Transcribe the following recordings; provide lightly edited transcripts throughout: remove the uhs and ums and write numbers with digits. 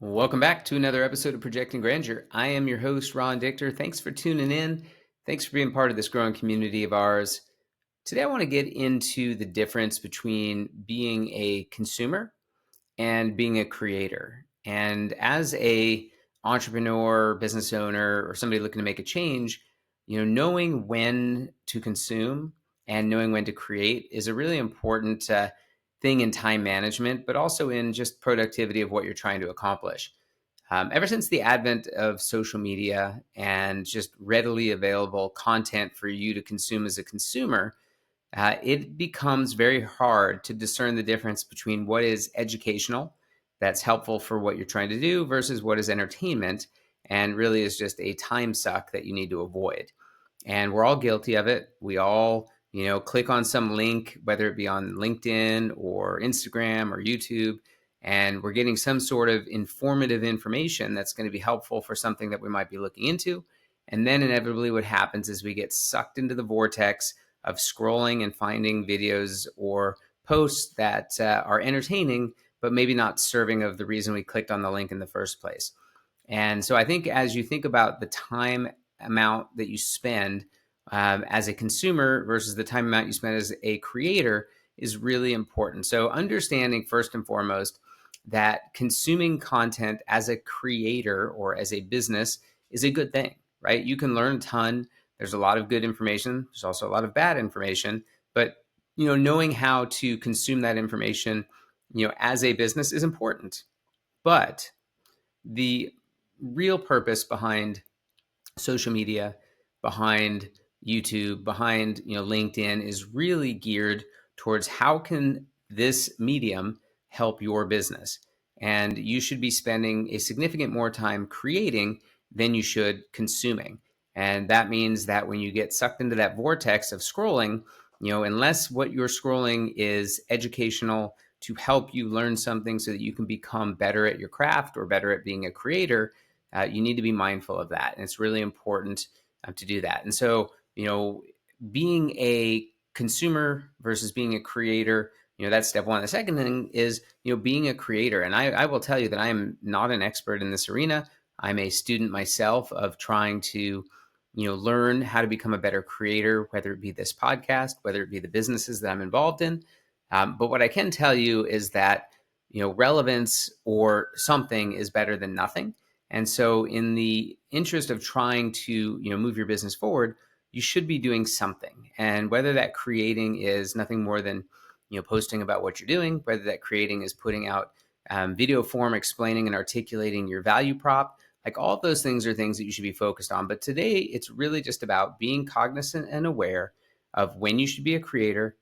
Welcome back to another episode of Projecting Grandeur. I am your host, Ron Dichter. Thanks for tuning in. Thanks for being part of this growing community of ours. Today, I want to get into the difference between being a consumer and being a creator. And as a entrepreneur, business owner, or somebody looking to make a change, knowing when to consume and knowing when to create is a really important thing in time management, but also in just productivity of what you're trying to accomplish. Ever since the advent of social media and just readily available content for you to consume as a consumer, it becomes very hard to discern the difference between what is educational, that's helpful for what you're trying to do, versus what is entertainment and really is just a time suck that you need to avoid. And we're all guilty of it. We all, click on some link, whether it be on LinkedIn or Instagram or YouTube, and we're getting some sort of informative information that's going to be helpful for something that we might be looking into. And then inevitably what happens is we get sucked into the vortex of scrolling and finding videos or posts that are entertaining, but maybe not serving of the reason we clicked on the link in the first place. And so I think as you think about the time amount that you spend as a consumer versus the time amount you spend as a creator is really important. So understanding first and foremost that consuming content as a creator or as a business is a good thing, right? You can learn a ton. There's a lot of good information. There's also a lot of bad information, but knowing how to consume that information, as a business is important. But the real purpose behind social media, behind YouTube, behind LinkedIn is really geared towards how can this medium help your business. And you should be spending a significant more time creating than you should consuming. And that means that when you get sucked into that vortex of scrolling, unless what you're scrolling is educational to help you learn something so that you can become better at your craft or better at being a creator, you need to be mindful of that. And it's really important to do that. And so, being a consumer versus being a creator, that's step one. The second thing is, being a creator. And I will tell you that I am not an expert in this arena. I'm a student myself of trying to, learn how to become a better creator, whether it be this podcast, whether it be the businesses that I'm involved in. But what I can tell you is that, relevance or something is better than nothing. And so in the interest of trying to, move your business forward, you should be doing something. And whether that creating is nothing more than, posting about what you're doing, whether that creating is putting out video form explaining and articulating your value prop, like all of those things are things that you should be focused on. But today it's really just about being cognizant and aware of when you should be a creator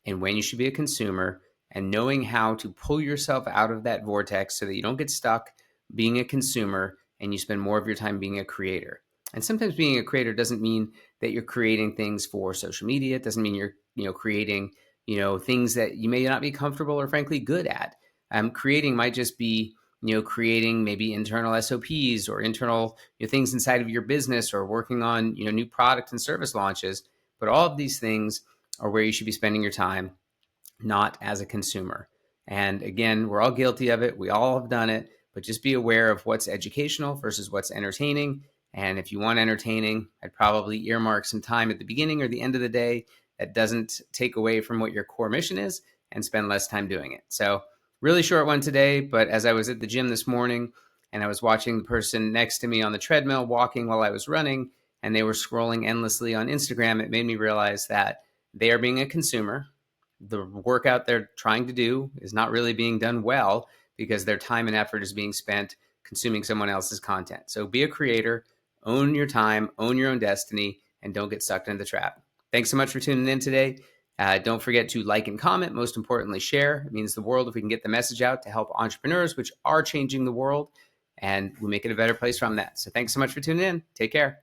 and when you should be a consumer, and knowing how to pull yourself out of that vortex so that you don't get stuck being a consumer and you spend more of your time being a creator. And sometimes being a creator doesn't mean that you're creating things for social media. It doesn't mean you're creating, things that you may not be comfortable or frankly good at. Creating might just be, creating maybe internal SOPs or internal things inside of your business or working on, new product and service launches. But all of these things are where you should be spending your time, not as a consumer. And again, we're all guilty of it. We all have done it, but just be aware of what's educational versus what's entertaining. And if you want entertaining, I'd probably earmark some time at the beginning or the end of the day that doesn't take away from what your core mission is and spend less time doing it. So really short one today, but as I was at the gym this morning and I was watching the person next to me on the treadmill walking while I was running, and they were scrolling endlessly on Instagram, it made me realize that they are being a consumer. The workout they're trying to do is not really being done well because their time and effort is being spent consuming someone else's content. So be a creator, own your time, own your own destiny, and don't get sucked into the trap. Thanks so much for tuning in today. Don't forget to like and comment. Most importantly, share. It means the world if we can get the message out to help entrepreneurs, which are changing the world, and we make it a better place from that. So thanks so much for tuning in. Take care.